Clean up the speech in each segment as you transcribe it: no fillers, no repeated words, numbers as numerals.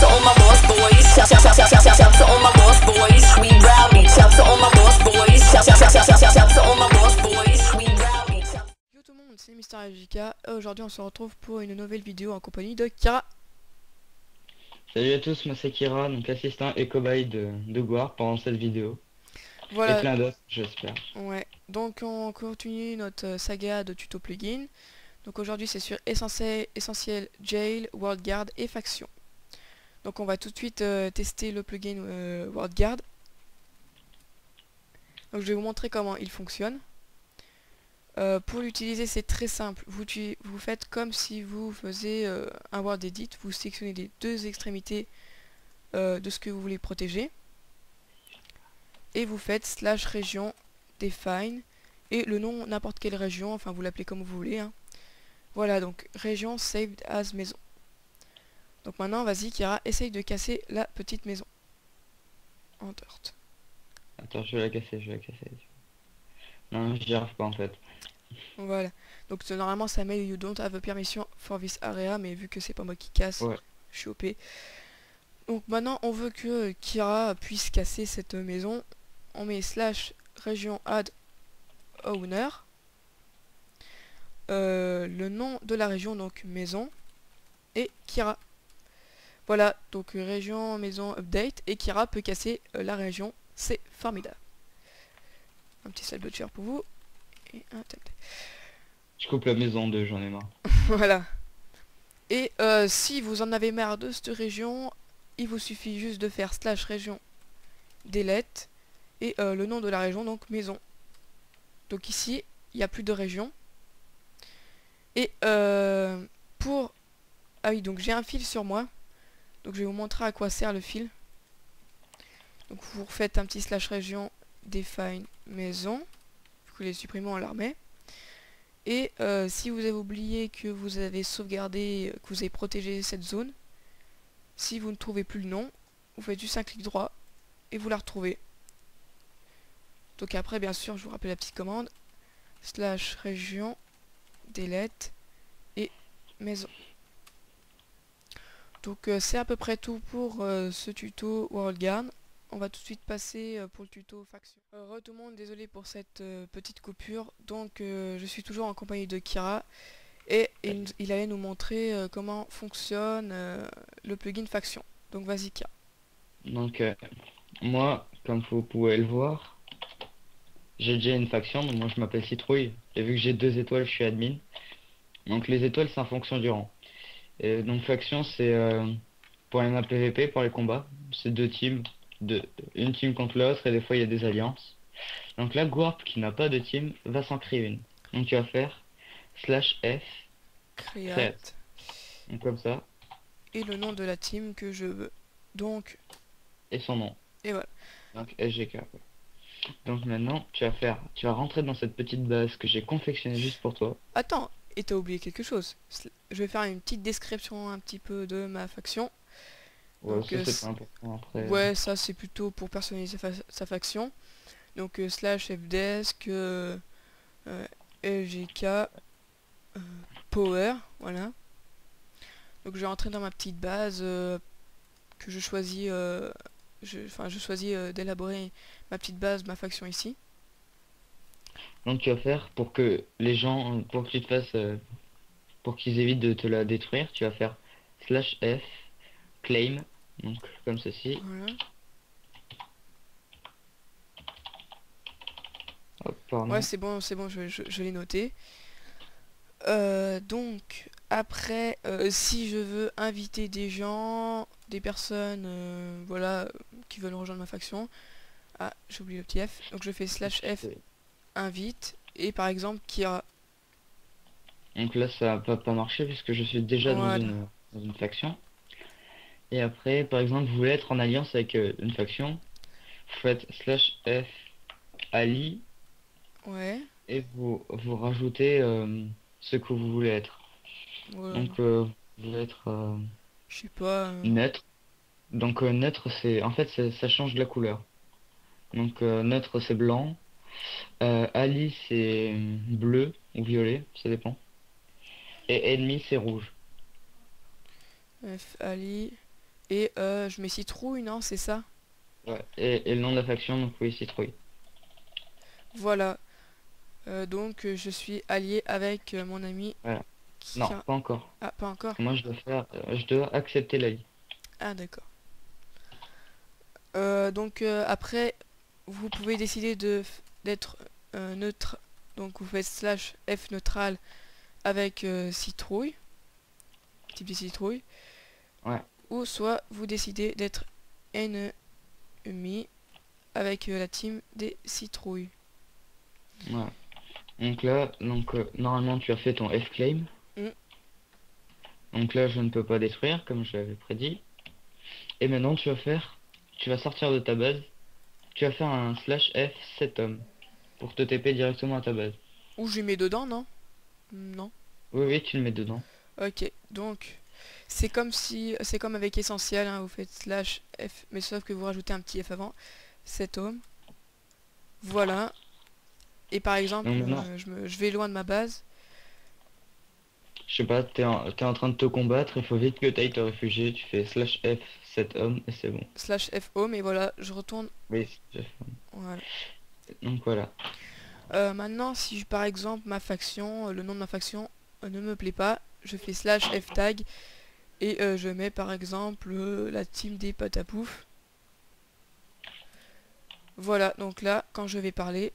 to all my lost boys. Shout to all my lost boys. We rowdy. Shout to all my lost boys. Shout to all my lost boys. We rowdy. Yo tout le monde, c'est Mister FJK. Aujourd'hui on se retrouve pour une nouvelle vidéo en compagnie de Kira. Salut à tous, moi c'est Kira, donc assistant et cobaye de Guar pendant cette vidéo. Et Voilà, plein d'autres, j'espère. ouais. Donc on continue notre saga de tuto plugin. Donc aujourd'hui c'est sur Essentiel, Jail, WorldGuard et Faction. Donc on va tout de suite tester le plugin WorldGuard. Donc je vais vous montrer comment il fonctionne. Pour l'utiliser c'est très simple, vous faites comme si vous faisiez un Word Edit, vous sélectionnez les deux extrémités de ce que vous voulez protéger et vous faites slash région define et le nom n'importe quelle région, enfin vous l'appelez comme vous voulez hein. Voilà, donc région saved as maison. Donc maintenant vas-y Kira, essaye de casser la petite maison en dirt. Attends, je vais la casser. Non, j'y arrive pas en fait. Voilà, donc normalement ça met you don't have a permission for this area, mais vu que c'est pas moi qui casse, Ouais. je suis OP. Donc maintenant on veut que Kira puisse casser cette maison. On met slash région add owner, le nom de la région, donc maison, et Kira. Voilà, donc région maison update, et Kira peut casser la région, c'est formidable. Un petit sale butcher pour vous, et un tel. Je coupe la maison 2, j'en ai marre. Voilà. Et si vous en avez marre de cette région, il vous suffit juste de faire slash région delete et le nom de la région, donc maison. Donc ici, il n'y a plus de région. Et pour... Ah oui, donc j'ai un fil sur moi. Donc je vais vous montrer à quoi sert le fil. Donc vous refaites un petit slash région define maison. Vous les supprimez, on la remet. Et si vous avez oublié que vous avez sauvegardé, que vous avez protégé cette zone, si vous ne trouvez plus le nom, vous faites juste un clic droit et vous la retrouvez. Donc après, bien sûr, je vous rappelle la petite commande slash région delete et maison. Donc c'est à peu près tout pour ce tuto WorldGuard. On va tout de suite passer pour le tuto faction. Tout le monde, désolé pour cette petite coupure. Donc je suis toujours en compagnie de Kira et il allait nous montrer comment fonctionne le plugin faction. Donc vas-y Kira. Donc moi, comme vous pouvez le voir, j'ai déjà une faction, donc moi je m'appelle Citrouille. Et vu que j'ai 2 étoiles, je suis admin. Donc les étoiles c'est en fonction du rang. Et donc faction c'est pour les maps PVP, pour les combats. C'est 2 teams. Une team contre l'autre et des fois il y a des alliances. Donc la Guarp qui n'a pas de team va s'en créer une. Donc tu vas faire slash F Create. donc comme ça Et le nom de la team que je veux. Donc, et son nom. et voilà. Donc SGK. Donc maintenant tu vas rentrer dans cette petite base que j'ai confectionnée juste pour toi. Attends, et t'as oublié quelque chose. Je vais faire une petite description un petit peu de ma faction. Ouais, Donc, ça c'est pas important après. ouais, ça c'est plutôt pour personnaliser sa faction. Donc slash fdesk, LGK, power, voilà. Donc je vais rentrer dans ma petite base que je choisis, je choisis d'élaborer ma petite base, ma faction ici. Donc tu vas faire pour que les gens, pour que tu te fasses, pour qu'ils évitent de te la détruire, tu vas faire slash F claim, donc comme ceci. Voilà. Hop, pardon. Ouais, c'est bon, je l'ai noté. Donc, après, si je veux inviter des gens, des personnes, voilà, qui veulent rejoindre ma faction. Ah, j'ai oublié le petit F. Donc je fais slash F invite. Et par exemple, Kira. Donc là ça va pas marcher puisque je suis déjà Voilà. dans une faction. Et après, par exemple, vous voulez être en alliance avec une faction, vous faites slash F ali Ouais. et vous rajoutez ce que vous voulez être. Voilà. Donc vous voulez être Je sais pas. neutre. Donc neutre c'est en fait ça change de la couleur. Donc neutre c'est blanc, ali c'est bleu ou violet, ça dépend. Et ennemi c'est rouge. F Ali. Et je mets citrouille, non, c'est ça? Ouais. Et le nom de la faction, donc oui, citrouille. Voilà. Donc je suis allié avec mon ami Voilà. qui Non, a... pas encore. Ah, pas encore. Parce que moi, je dois accepter la vie. Ah, d'accord. Donc après, vous pouvez décider d'être neutre. Donc vous faites slash F neutral avec citrouille, type de citrouille. Ouais. Ou soit vous décidez d'être ennemi avec la team des citrouilles. Voilà. Donc là, normalement, tu as fait ton F-claim. Mm. Donc là, je ne peux pas détruire, comme je l'avais prédit. Et maintenant, tu vas sortir de ta base. Tu vas faire un slash F 7 hommes pour te TP directement à ta base. Ou je mets dedans, non? Non. Oui, oui, tu le mets dedans. Ok, donc c'est comme avec essentiel, hein, vous faites slash F, mais sauf que vous rajoutez un petit F avant, 7 ohms. Voilà. Et par exemple, Donc maintenant, je vais loin de ma base. je sais pas, t'es en train de te combattre, il faut vite que tu ailles te réfugier. Tu fais slash F 7 hommes et c'est bon. Slash F home et voilà, je retourne. Oui, j'ai fait. Voilà. Donc voilà. Maintenant, si par exemple ma faction, le nom de ma faction ne me plaît pas, je fais slash F tag et je mets par exemple la team des patapouf. Voilà, donc là, quand je vais parler,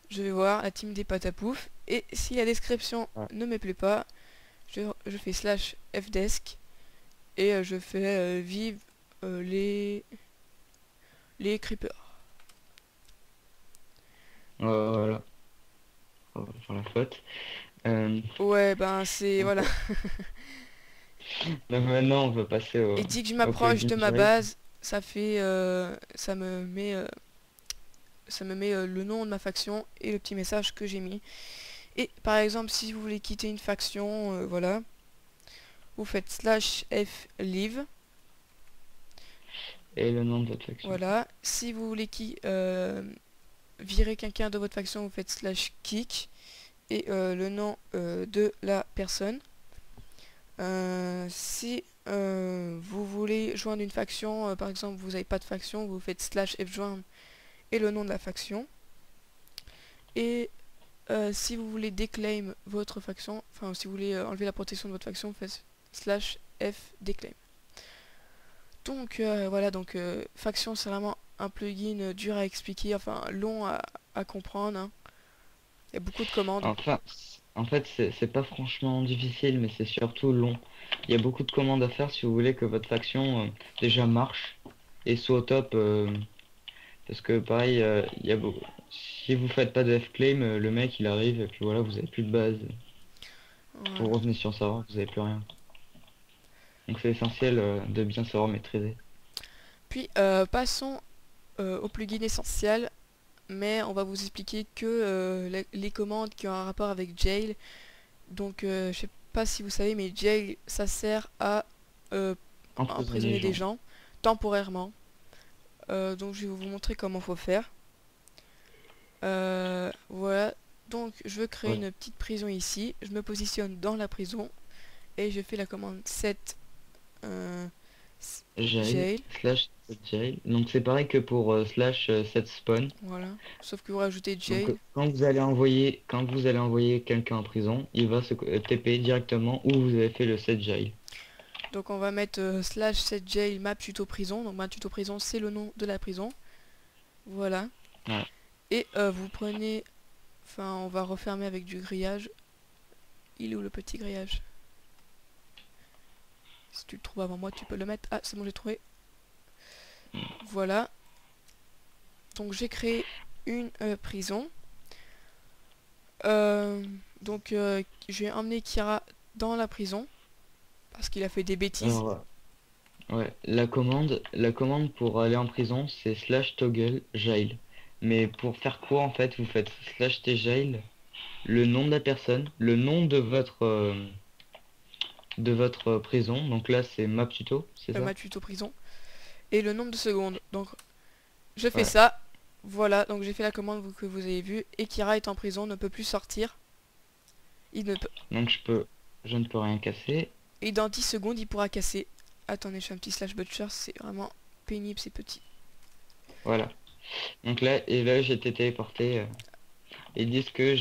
je vais voir la team des patapouf. Et si la description ne me plaît pas, je fais slash fdesk et je fais vive les creepers. Voilà. On va faire la faute. Ouais, ben c'est... Voilà. Donc maintenant, on va passer Et dès que je au m'approche plugin de ma direct. base, ça fait... ça me met le nom de ma faction et le petit message que j'ai mis. Et par exemple, si vous voulez quitter une faction, voilà, vous faites slash f leave. Et le nom de votre faction. Voilà. Si vous voulez virer quelqu'un de votre faction, vous faites slash kick et le nom de la personne. Si vous voulez joindre une faction, par exemple vous n'avez pas de faction, vous faites slash f joindre et le nom de la faction. Et si vous voulez déclaim votre faction, enfin si vous voulez enlever la protection de votre faction, vous faites slash f déclaim. Donc voilà, donc faction c'est vraiment un plugin dur à expliquer, enfin long à comprendre, hein. Il y a beaucoup de commandes. Enfin, en fait, c'est pas franchement difficile, mais c'est surtout long. Il y a beaucoup de commandes à faire si vous voulez que votre faction déjà marche et soit au top. Parce que pareil, il y a beaucoup. Si vous faites pas de F-claim, le mec il arrive et puis voilà, vous avez plus de base. Voilà. Vous revenez sur ça, vous avez plus rien. Donc c'est essentiel de bien savoir maîtriser. Puis passons au plugin essentiel, mais on va vous expliquer que les commandes qui ont un rapport avec jail. Donc je sais pas si vous savez, mais jail ça sert à emprisonner des gens temporairement. Donc je vais vous montrer comment faut faire. Voilà, donc je veux créer une petite prison ici. Je me positionne dans la prison et je fais la commande set jail. Slash jail. Donc c'est pareil que pour slash set spawn. Voilà, sauf que vous rajoutez jail. Donc, quand vous allez envoyer quelqu'un en prison, il va se TP directement où vous avez fait le set jail. Donc on va mettre slash set jail map tuto prison. Donc map tuto prison c'est le nom de la prison. Voilà. Ouais. Et vous prenez... Enfin on va refermer avec du grillage. Il est où le petit grillage? Si tu le trouves avant moi tu peux le mettre. Ah c'est bon j'ai trouvé. Voilà. Donc j'ai créé une prison. Donc j'ai emmené Kira dans la prison. Parce qu'il a fait des bêtises. Alors, ouais, la commande pour aller en prison, c'est slash toggle jail. Mais pour faire quoi en fait, vous faites slash tjail, le nom de la personne, le nom de votre prison. Donc là, c'est map tuto, c'est ça? Map tuto prison. Et le nombre de secondes. Donc je fais Ouais. ça. Voilà, donc j'ai fait la commande que vous avez vue. Et Kira est en prison, ne peut plus sortir. Il ne peut... Donc je ne peux rien casser. Et dans 10 secondes, il pourra casser. Attendez, je fais un petit slash butcher, c'est vraiment pénible, c'est petit. Voilà. Donc là, et là j'ai été téléporté. Ils disent que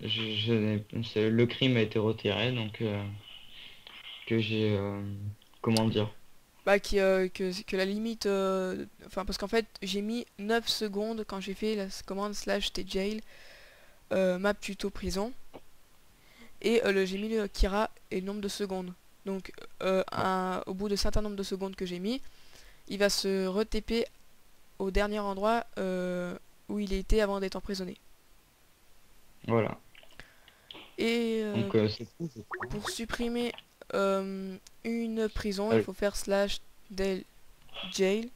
le crime a été retiré, donc que j'ai comment dire. Bah que la limite enfin parce qu'en fait j'ai mis 9 secondes quand j'ai fait la commande slash tjail map tuto prison et j'ai mis le Kira et le nombre de secondes. Donc au bout de certain nombre de secondes que j'ai mis, il va se re-TP au dernier endroit où il était avant d'être emprisonné. Voilà. Et Donc c'est tout, je crois. pour supprimer une prison, Ah il oui. faut faire slash del jail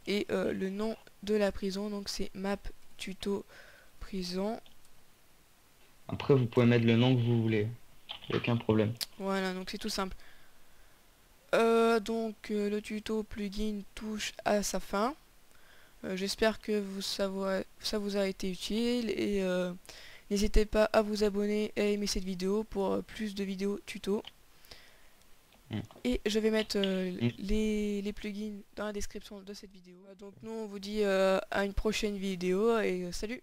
et le nom de la prison, donc c'est map tuto prison. Après, vous pouvez mettre le nom que vous voulez. Y a aucun problème. Voilà, donc c'est tout simple. Donc le tuto plugin touche à sa fin. J'espère que ça vous a été utile et n'hésitez pas à vous abonner et à aimer cette vidéo pour plus de vidéos tuto. Mm. Et je vais mettre Mm. les plugins dans la description de cette vidéo. Donc nous on vous dit à une prochaine vidéo et salut!